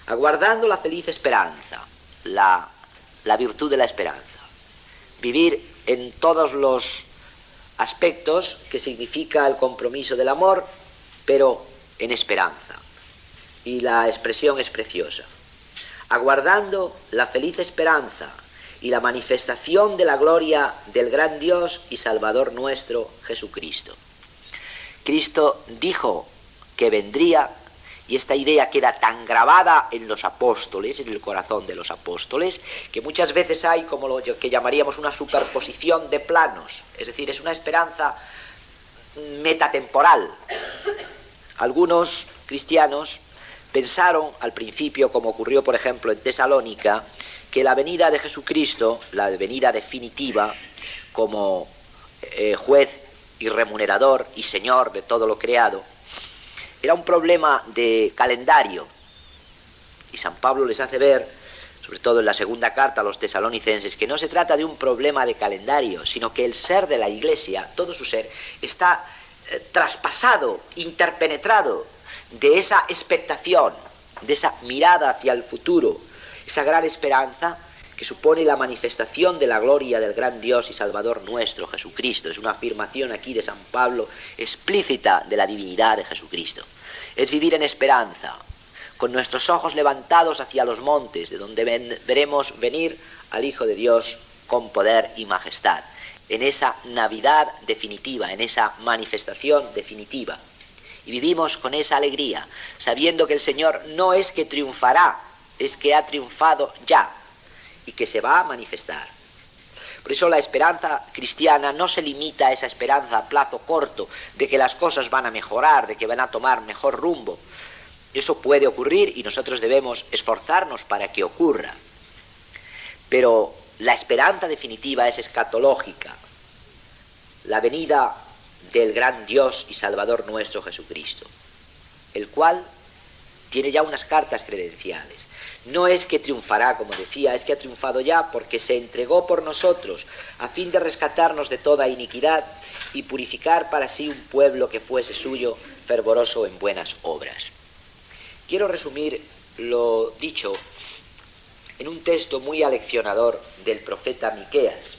aguardando la feliz esperanza, la virtud de la esperanza, vivir en todos los aspectos que significa el compromiso del amor, pero en esperanza. Y la expresión es preciosa. Aguardando la feliz esperanza y la manifestación de la gloria del gran Dios y Salvador nuestro, Jesucristo. Cristo dijo que vendría, y esta idea queda tan grabada en los apóstoles, en el corazón de los apóstoles, que muchas veces hay como lo que llamaríamos una superposición de planos, es decir, es una esperanza metatemporal. Algunos cristianos pensaron al principio, como ocurrió por ejemplo en Tesalónica, que la venida de Jesucristo, la venida definitiva, como juez y remunerador y señor de todo lo creado, era un problema de calendario. Y San Pablo les hace ver, sobre todo en la segunda carta a los tesalonicenses, que no se trata de un problema de calendario, sino que el ser de la Iglesia, todo su ser, está traspasado, interpenetrado de esa expectación, de esa mirada hacia el futuro, esa gran esperanza que supone la manifestación de la gloria del gran Dios y Salvador nuestro, Jesucristo. Es una afirmación aquí de San Pablo explícita de la divinidad de Jesucristo. Es vivir en esperanza, con nuestros ojos levantados hacia los montes, de donde veremos venir al Hijo de Dios con poder y majestad, en esa Navidad definitiva, en esa manifestación definitiva. Y vivimos con esa alegría, sabiendo que el Señor no es que triunfará, es que ha triunfado ya, y que se va a manifestar. Por eso la esperanza cristiana no se limita a esa esperanza a plazo corto de que las cosas van a mejorar, de que van a tomar mejor rumbo. Eso puede ocurrir y nosotros debemos esforzarnos para que ocurra. Pero la esperanza definitiva es escatológica, la venida del gran Dios y Salvador nuestro Jesucristo, el cual tiene ya unas cartas credenciales. No es que triunfará, como decía, es que ha triunfado ya porque se entregó por nosotros a fin de rescatarnos de toda iniquidad y purificar para sí un pueblo que fuese suyo, fervoroso en buenas obras. Quiero resumir lo dicho en un texto muy aleccionador del profeta Miqueas,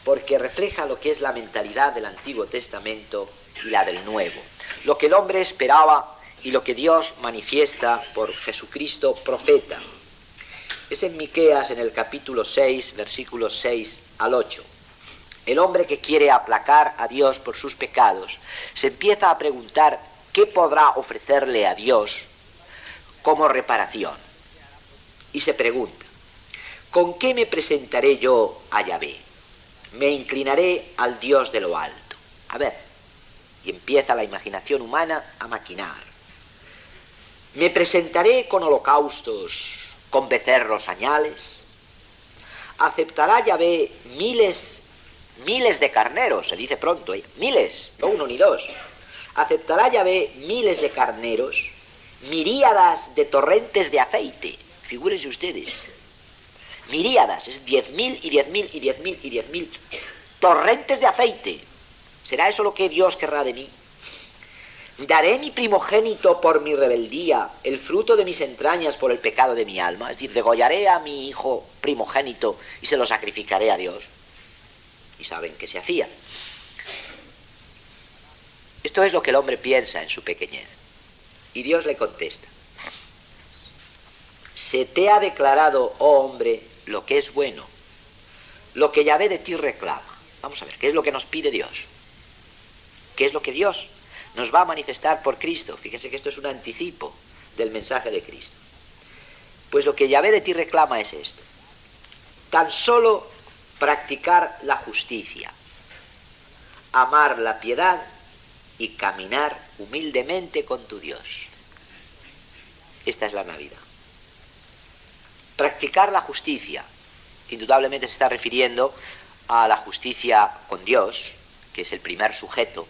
porque refleja lo que es la mentalidad del Antiguo Testamento y la del Nuevo, lo que el hombre esperaba y lo que Dios manifiesta por Jesucristo profeta. Es en Miqueas, en el capítulo 6, versículos 6 al 8. el hombre que quiere aplacar a Dios por sus pecados, se empieza a preguntar qué podrá ofrecerle a Dios como reparación. Y se pregunta, ¿con qué me presentaré yo a Yahvé? Me inclinaré al Dios de lo alto. A ver, y empieza la imaginación humana a maquinar. Me presentaré con holocaustos, con becerros añales. Aceptará Yahvé miles de carneros, se dice pronto, miles, no uno ni dos. Aceptará Yahvé miles de carneros, miríadas de torrentes de aceite. Figúrense ustedes, miríadas, es 10.000 y 10.000 y 10.000 y 10.000 torrentes de aceite. ¿Será eso lo que Dios querrá de mí? ¿Daré mi primogénito por mi rebeldía, el fruto de mis entrañas por el pecado de mi alma? Es decir, degollaré a mi hijo primogénito y se lo sacrificaré a Dios. Y saben que se hacía. Esto es lo que el hombre piensa en su pequeñez. Y Dios le contesta: se te ha declarado, oh hombre, lo que es bueno, lo que Yahvé de ti reclama. Vamos a ver, ¿qué es lo que nos pide Dios? ¿Qué es lo que Dios nos va a manifestar por Cristo? Fíjense que esto es un anticipo del mensaje de Cristo. Pues lo que Yahvé de ti reclama es esto: tan solo practicar la justicia, amar la piedad y caminar humildemente con tu Dios. Esta es la Navidad. Practicar la justicia, indudablemente se está refiriendo a la justicia con Dios, que es el primer sujeto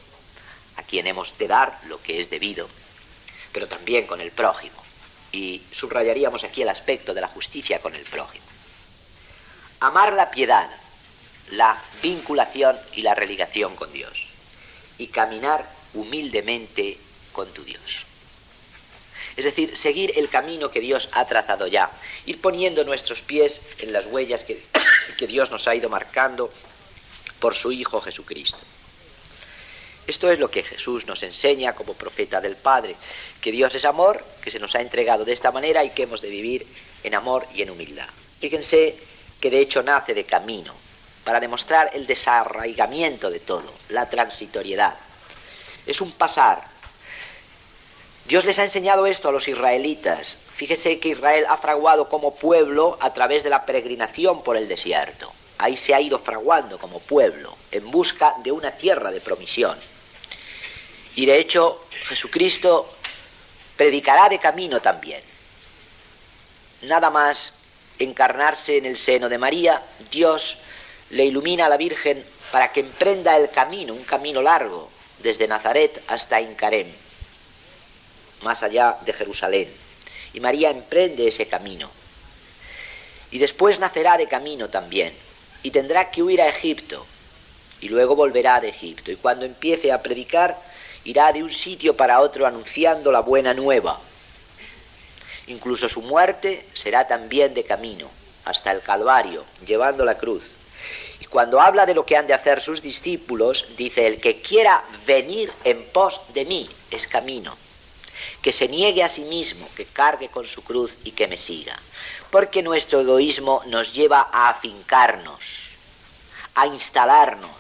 a quien hemos de dar lo que es debido, pero también con el prójimo. Y subrayaríamos aquí el aspecto de la justicia con el prójimo. Amar la piedad, la vinculación y la religación con Dios, y caminar humildemente con tu Dios. Es decir, seguir el camino que Dios ha trazado ya, ir poniendo nuestros pies en las huellas que Dios nos ha ido marcando por su Hijo Jesucristo. Esto es lo que Jesús nos enseña como profeta del Padre, que Dios es amor, que se nos ha entregado de esta manera y que hemos de vivir en amor y en humildad. Fíjense que de hecho nace de camino, para demostrar el desarraigamiento de todo, la transitoriedad. Es un pasar. Dios les ha enseñado esto a los israelitas. Fíjese que Israel ha fraguado como pueblo a través de la peregrinación por el desierto. Ahí se ha ido fraguando como pueblo, en busca de una tierra de promisión. Y de hecho, Jesucristo predicará de camino también. Nada más encarnarse en el seno de María, Dios le ilumina a la Virgen para que emprenda el camino, un camino largo, desde Nazaret hasta Incarem, más allá de Jerusalén. Y María emprende ese camino. Y después nacerá de camino también, y tendrá que huir a Egipto, y luego volverá de Egipto. Y cuando empiece a predicar, irá de un sitio para otro anunciando la buena nueva. Incluso su muerte será también de camino, hasta el Calvario, llevando la cruz. Y cuando habla de lo que han de hacer sus discípulos, dice: el que quiera venir en pos de mí, es camino. Que se niegue a sí mismo, que cargue con su cruz y que me siga. Porque nuestro egoísmo nos lleva a afincarnos, a instalarnos,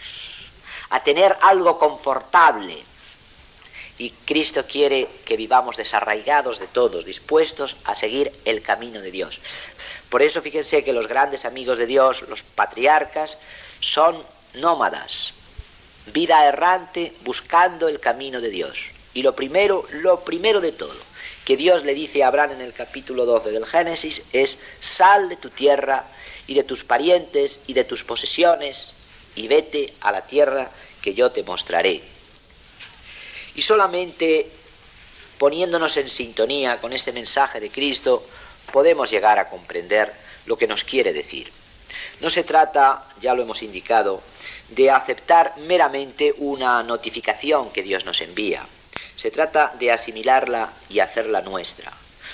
a tener algo confortable. Y Cristo quiere que vivamos desarraigados de todos, dispuestos a seguir el camino de Dios. Por eso fíjense que los grandes amigos de Dios, los patriarcas, son nómadas, vida errante buscando el camino de Dios. Y lo primero de todo que Dios le dice a Abraham en el capítulo 12 del Génesis es: sal de tu tierra y de tus parientes y de tus posesiones y vete a la tierra que yo te mostraré. Y solamente poniéndonos en sintonía con este mensaje de Cristo podemos llegar a comprender lo que nos quiere decir. No se trata, ya lo hemos indicado, de aceptar meramente una notificación que Dios nos envía. Se trata de asimilarla y hacerla nuestra.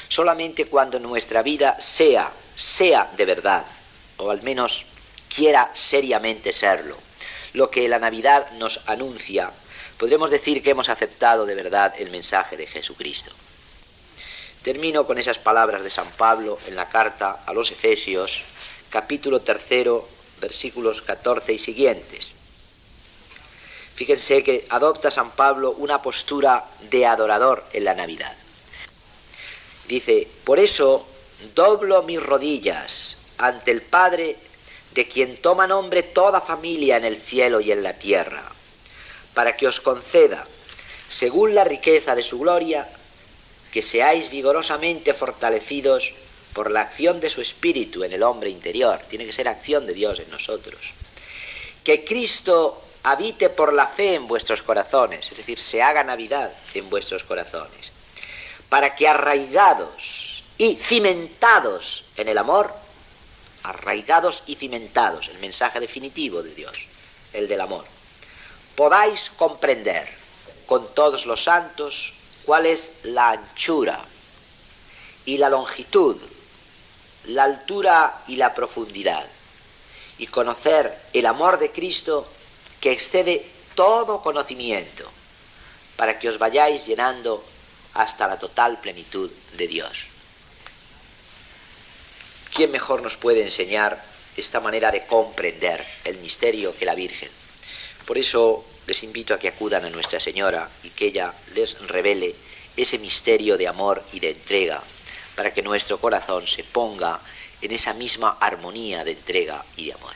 Solamente cuando nuestra vida sea de verdad, o al menos quiera seriamente serlo, lo que la Navidad nos anuncia, podremos decir que hemos aceptado de verdad el mensaje de Jesucristo. Termino con esas palabras de San Pablo en la carta a los Efesios, capítulo 3, versículos 14 y siguientes. Fíjense que adopta San Pablo una postura de adorador en la Navidad. Dice, por eso doblo mis rodillas ante el Padre, de quien toma nombre toda familia en el cielo y en la tierra, para que os conceda, según la riqueza de su gloria, que seáis vigorosamente fortalecidos por la acción de su Espíritu en el hombre interior. Tiene que ser acción de Dios en nosotros. Que Cristo habite por la fe en vuestros corazones, es decir, se haga Navidad en vuestros corazones, para que arraigados y cimentados en el amor, arraigados y cimentados, el mensaje definitivo de Dios, el del amor, podáis comprender con todos los santos cuál es la anchura y la longitud, la altura y la profundidad, y conocer el amor de Cristo que excede todo conocimiento, para que os vayáis llenando hasta la total plenitud de Dios. ¿Quién mejor nos puede enseñar esta manera de comprender el misterio que la Virgen? Por eso les invito a que acudan a Nuestra Señora y que ella les revele ese misterio de amor y de entrega, para que nuestro corazón se ponga en esa misma armonía de entrega y de amor.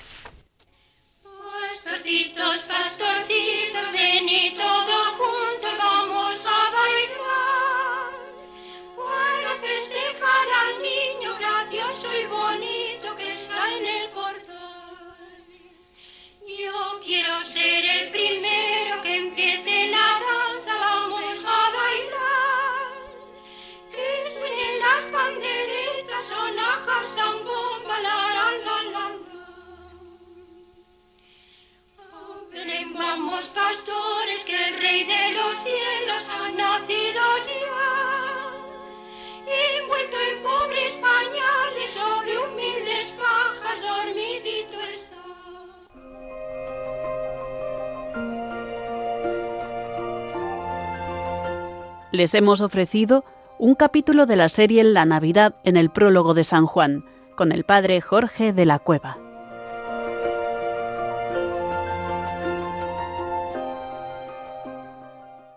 Pastorcitos, pastorcitos, ven y todos juntos vamos a bailar, para festejar al niño gracioso y bonito que está en el portal. Yo quiero ser el primero que empiece la danza, vamos a bailar, que suenen las panderetas, sonajas, zambomba, la la la la. Vamos, pastores, que el Rey de los cielos ha nacido ya, envuelto en pobres pañales, sobre humildes pajas, dormidito está. Les hemos ofrecido un capítulo de la serie La Navidad en el prólogo de San Juan, con el padre Jorge de la Cueva.